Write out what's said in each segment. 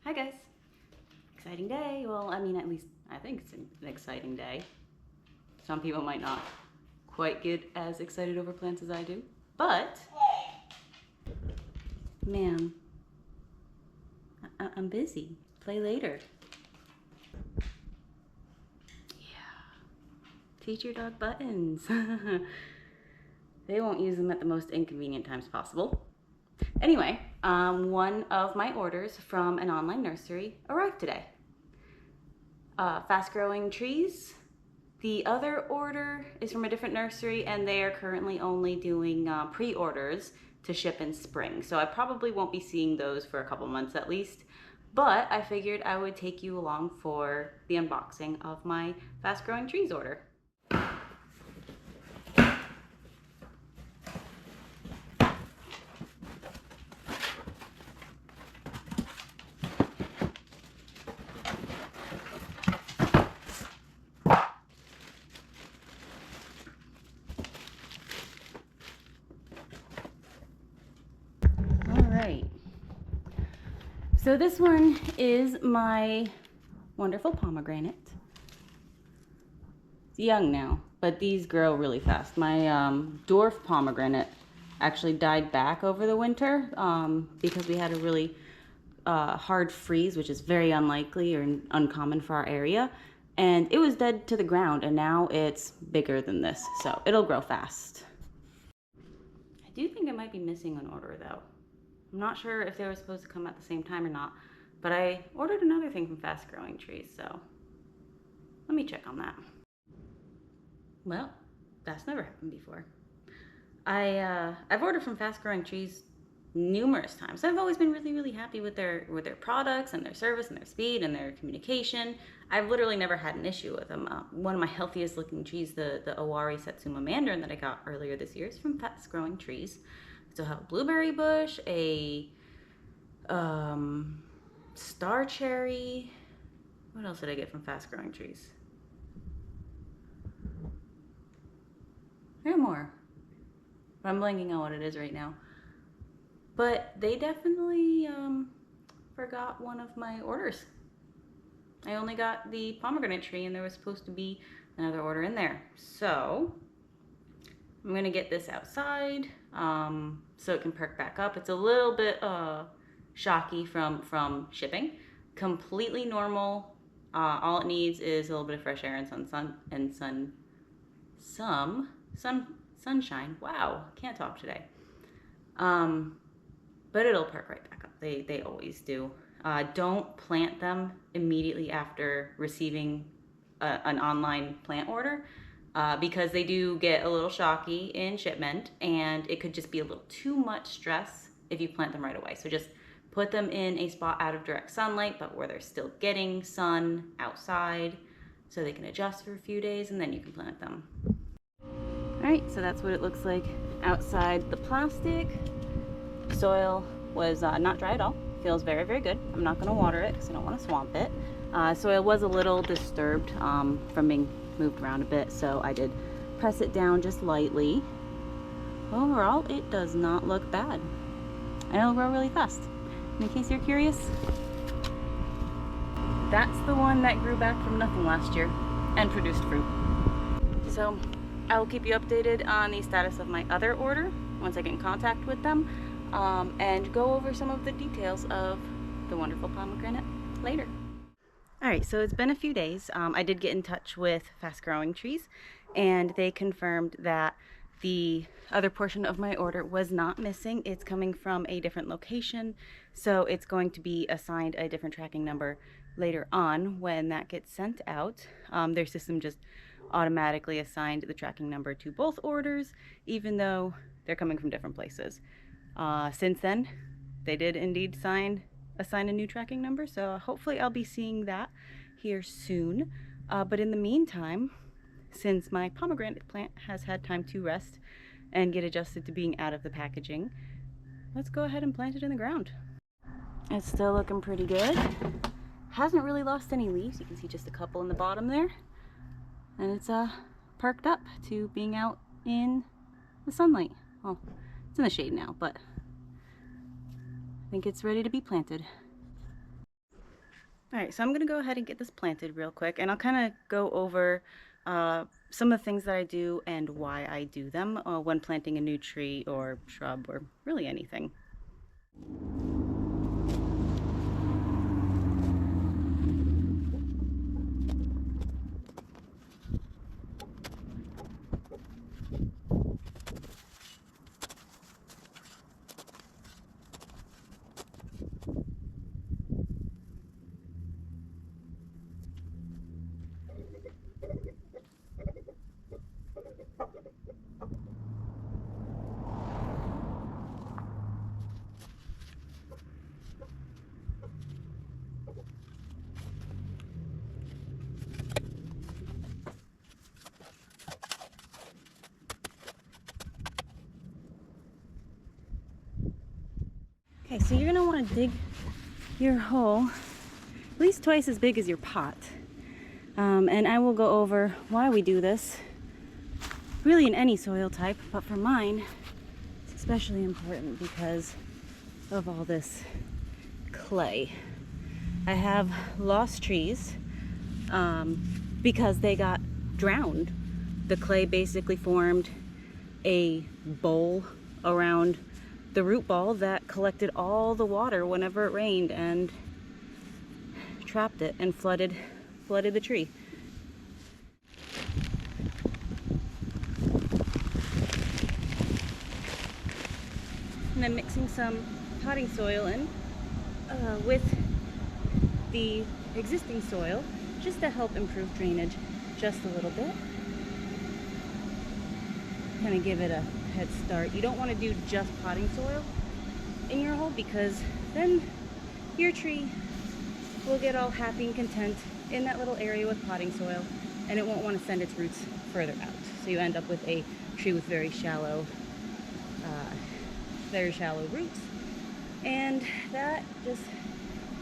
Hi guys. Exciting day. Well, I mean, at least I think it's an exciting day. Some people might not quite get as excited over plants as I do, but ma'am, I'm busy. Play later. Yeah. Teach your dog buttons. They won't use them at the most inconvenient times possible. Anyway, one of my orders from an online nursery arrived today. Fast growing trees. The other order is from a different nursery, and they are currently only doing pre-orders to ship in spring. So I probably won't be seeing those for a couple months at least. But I figured I would take you along for the unboxing of my fast growing trees order. So this one is my wonderful pomegranate. It's young now, but these grow really fast. My dwarf pomegranate actually died back over the winter because we had a really hard freeze, which is very unlikely or uncommon for our area. And it was dead to the ground, and now it's bigger than this, so it'll grow fast. I do think I might be missing an order though. I'm not sure if they were supposed to come at the same time or not, but I ordered another thing from Fast Growing Trees, so let me check on that. Well, that's never happened before. I've ordered from Fast Growing Trees numerous times. I've always been really happy with their products and their service and their speed and their communication. I've literally never had an issue with them. One of my healthiest looking trees, the Owari Satsuma Mandarin that I got earlier this year, is from Fast Growing Trees. So I have a blueberry bush, a star cherry. What else did I get from Fast Growing Trees? There are more, but I'm blanking on what it is right now. But they definitely forgot one of my orders. I only got the pomegranate tree, and there was supposed to be another order in there. So I'm gonna get this outside so it can perk back up. It's a little bit shocky from shipping. Completely normal. All it needs is a little bit of fresh air and sunshine. Wow, can't talk today. But it'll perk right back up. They always do. Don't plant them immediately after receiving an online plant order. Because they do get a little shocky in shipment, and it could just be a little too much stress if you plant them right away. So just put them in a spot out of direct sunlight, but where they're still getting sun outside, so they can adjust for a few days, and then you can plant them. All right, so that's what it looks like outside the plastic. Soil was not dry at all. Feels very good. I'm not going to water it because I don't want to swamp it. Soil was a little disturbed from being moved around a bit, so I did press it down just lightly. Overall, it does not look bad, and it'll grow really fast. In case you're curious, that's the one that grew back from nothing last year and produced fruit. So I will keep you updated on the status of my other order once I get in contact with them, and go over some of the details of the wonderful pomegranate later. Alright, so it's been a few days. I did get in touch with Fast Growing Trees, and they confirmed that the other portion of my order was not missing. It's coming from a different location, so it's going to be assigned a different tracking number later on when that gets sent out. Their system just automatically assigned the tracking number to both orders, even though they're coming from different places. Since then, they did indeed assign a new tracking number, so hopefully I'll be seeing that here soon. But in the meantime, since my pomegranate plant has had time to rest and get adjusted to being out of the packaging, let's go ahead and plant it in the ground. It's still looking pretty good. Hasn't really lost any leaves. You can see just a couple in the bottom there, and it's perked up to being out in the sunlight. Well, it's in the shade now, but I think it's ready to be planted. All right, so I'm gonna go ahead and get this planted real quick, and I'll kind of go over some of the things that I do and why I do them when planting a new tree or shrub or really anything. Okay, so you're gonna want to dig your hole at least twice as big as your pot. And I will go over why we do this, really in any soil type, but for mine, it's especially important because of all this clay. I have lost trees because they got drowned. The clay basically formed a bowl around the root ball that collected all the water whenever it rained and trapped it and flooded the tree. And then mixing some potting soil in with the existing soil just to help improve drainage just a little bit. Kind of give it a head start. You don't want to do just potting soil in your hole because then your tree will get all happy and content in that little area with potting soil and it won't want to send its roots further out. So you end up with a tree with very shallow roots, and that just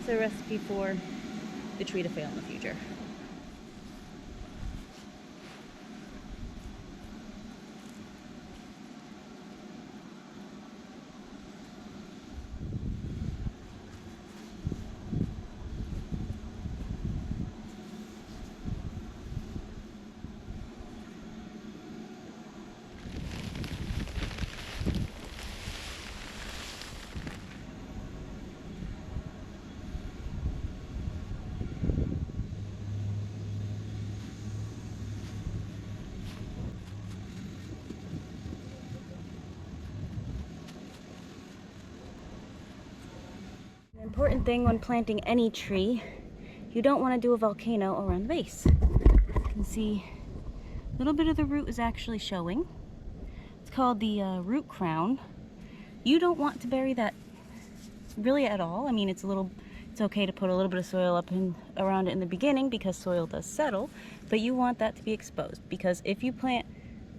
is a recipe for the tree to fail in the future. The important thing when planting any tree, you don't want to do a volcano around the base. You can see a little bit of the root is actually showing. It's called the root crown. You don't want to bury that really at all. I mean, it's okay to put a little bit of soil up around it in the beginning because soil does settle, but you want that to be exposed because if you plant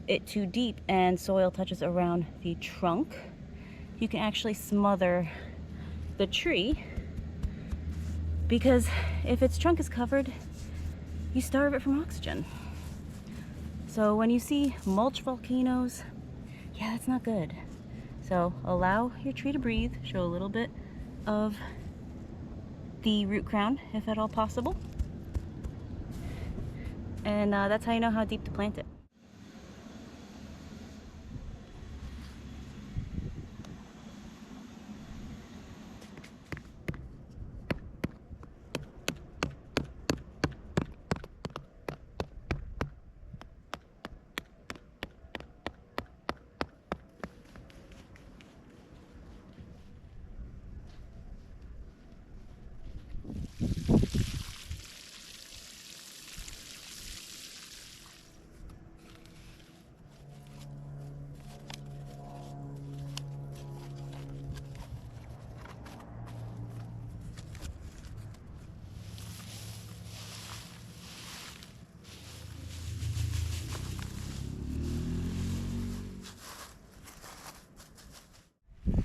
it too deep and soil touches around the trunk, you can actually smother the tree, because if its trunk is covered, you starve it from oxygen. So when you see mulch volcanoes, yeah, that's not good. So allow your tree to breathe, show a little bit of the root crown if at all possible, and that's how you know how deep to plant it.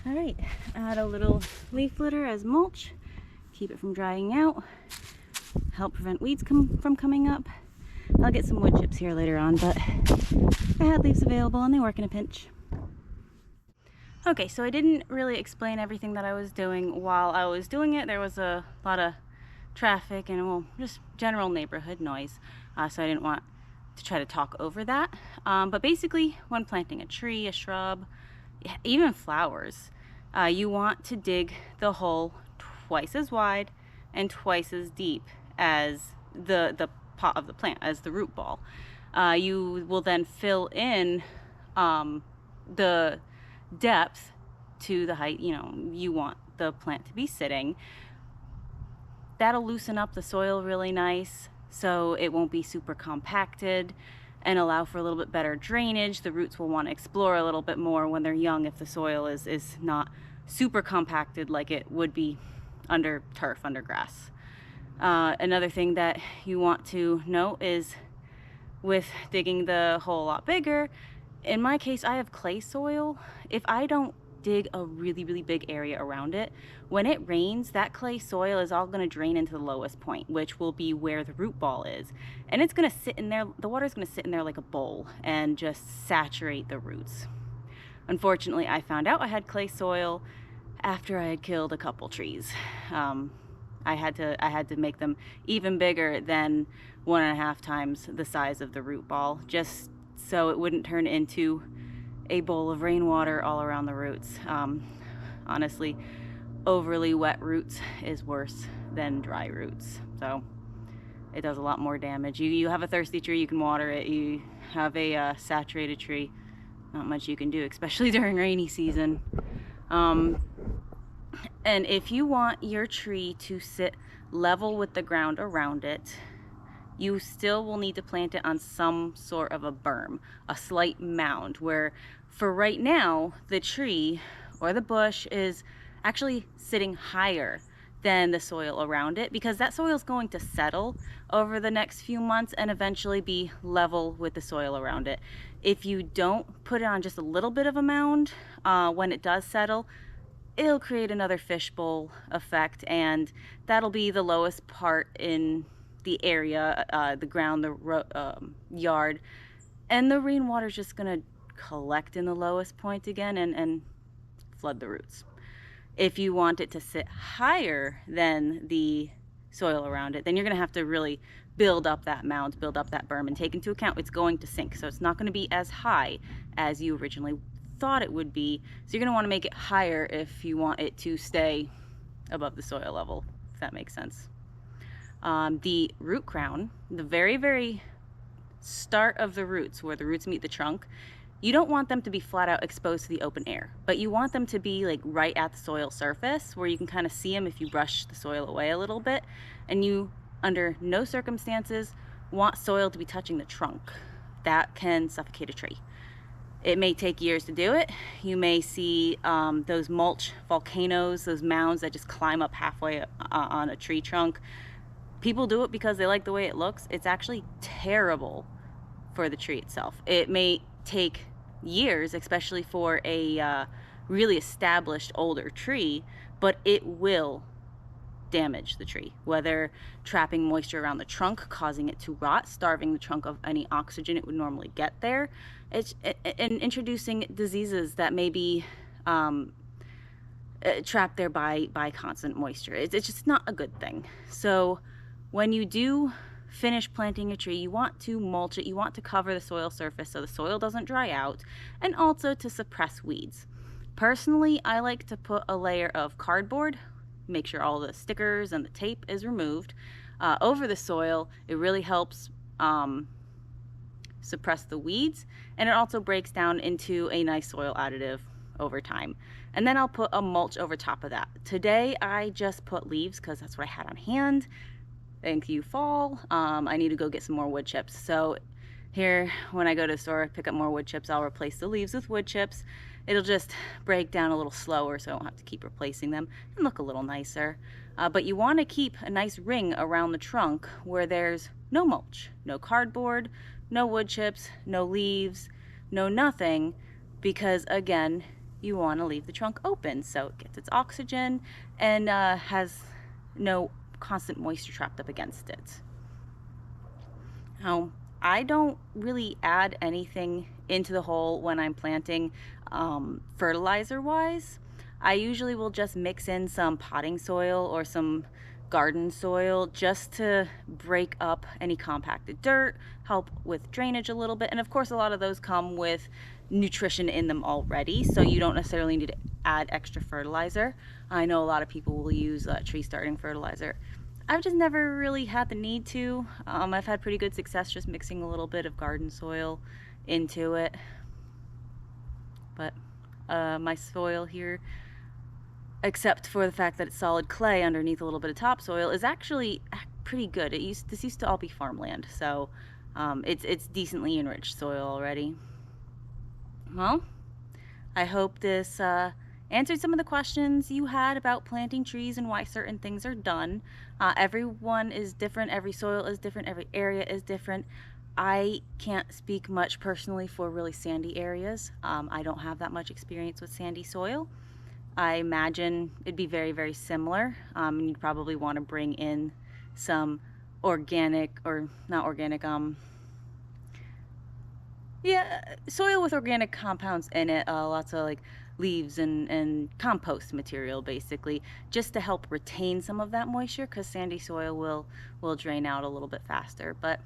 All right, add a little leaf litter as mulch, keep it from drying out, help prevent weeds from coming up. I'll get some wood chips here later on, but I had leaves available and they work in a pinch. Okay, so I didn't really explain everything that I was doing while I was doing it. There was a lot of traffic and, well, just general neighborhood noise. So I didn't want to try to talk over that. But basically, when planting a tree, a shrub, even flowers, you want to dig the hole twice as wide and twice as deep as the pot of the plant, as the root ball. You will then fill in the depth to the height you want the plant to be sitting. That'll loosen up the soil really nice, so it won't be super compacted, and allow for a little bit better drainage. The roots will want to explore a little bit more when they're young if the soil is not super compacted like it would be under turf, under grass. Another thing that you want to note is with digging the hole a lot bigger, in my case I have clay soil. If I don't dig a really big area around it, when it rains, that clay soil is all going to drain into the lowest point, which will be where the root ball is, and it's going to sit in there. The water is going to sit in there like a bowl and just saturate the roots. Unfortunately, I found out I had clay soil after I had killed a couple trees. I had to make them even bigger than 1.5 times the size of the root ball, just so it wouldn't turn into a bowl of rainwater all around the roots. Honestly, overly wet roots is worse than dry roots, so it does a lot more damage. You have a thirsty tree, you can water it. You have a saturated tree, not much you can do, especially during rainy season. And if you want your tree to sit level with the ground around it, you still will need to plant it on some sort of a berm, a slight mound, where for right now the tree or the bush is actually sitting higher than the soil around it, because that soil is going to settle over the next few months and eventually be level with the soil around it. If you don't put it on just a little bit of a mound, when it does settle, it'll create another fishbowl effect, and that'll be the lowest part in the area, the ground, the yard, and the rainwater is just gonna collect in the lowest point again and flood the roots. If you want it to sit higher than the soil around it, then you're gonna have to really build up that mound, build up that berm, and take into account it's going to sink, so it's not going to be as high as you originally thought it would be. So you're going to want to make it higher if you want it to stay above the soil level, if that makes sense. The root crown, the very start of the roots, where the roots meet the trunk, you don't want them to be flat out exposed to the open air, but you want them to be like right at the soil surface, where you can kind of see them if you brush the soil away a little bit. And you, under no circumstances, want soil to be touching the trunk. That can suffocate a tree. It may take years to do it. You may see those mulch volcanoes, those mounds that just climb up halfway on a tree trunk. People do it because they like the way it looks. It's actually terrible for the tree itself. It may take years, especially for a really established older tree, but it will damage the tree, whether trapping moisture around the trunk, causing it to rot, starving the trunk of any oxygen it would normally get there, and introducing diseases that may be trapped there by constant moisture. It's just not a good thing. So when you do finish planting a tree, you want to mulch it, you want to cover the soil surface so the soil doesn't dry out, and also to suppress weeds. Personally, I like to put a layer of cardboard, make sure all the stickers and the tape is removed, over the soil. It really helps suppress the weeds, and it also breaks down into a nice soil additive over time. And then I'll put a mulch over top of that. Today I just put leaves because that's what I had on hand. Thank you, fall. I need to go get some more wood chips. So here, when I go to the store, pick up more wood chips, I'll replace the leaves with wood chips. It'll just break down a little slower, so I won't have to keep replacing them, and look a little nicer. But you want to keep a nice ring around the trunk where there's no mulch, no cardboard, no wood chips, no leaves, no nothing, because again, you want to leave the trunk open so it gets its oxygen and has no constant moisture trapped up against it. Now, I don't really add anything into the hole when I'm planting fertilizer wise. I usually will just mix in some potting soil or some garden soil just to break up any compacted dirt, help with drainage a little bit. And of course, a lot of those come with nutrition in them already, so you don't necessarily need to add extra fertilizer. I know a lot of people will use tree starting fertilizer. I've just never really had the need to. I've had pretty good success just mixing a little bit of garden soil into it. But my soil here, except for the fact that it's solid clay underneath a little bit of topsoil, is actually pretty good. This used to all be farmland, so it's decently enriched soil already. Well, I hope this answered some of the questions you had about planting trees and why certain things are done. Everyone is different, every soil is different, every area is different. I can't speak much personally for really sandy areas. I don't have that much experience with sandy soil. I imagine it'd be very, very similar. And you'd probably want to bring in some organic, or not organic, soil with organic compounds in it, lots of like leaves and compost material, basically, just to help retain some of that moisture, because sandy soil will drain out a little bit faster. But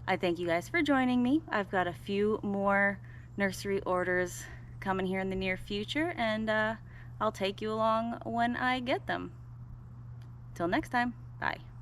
I thank you guys for joining me. I've got a few more nursery orders coming here in the near future, and I'll take you along when I get them. Till next time, bye.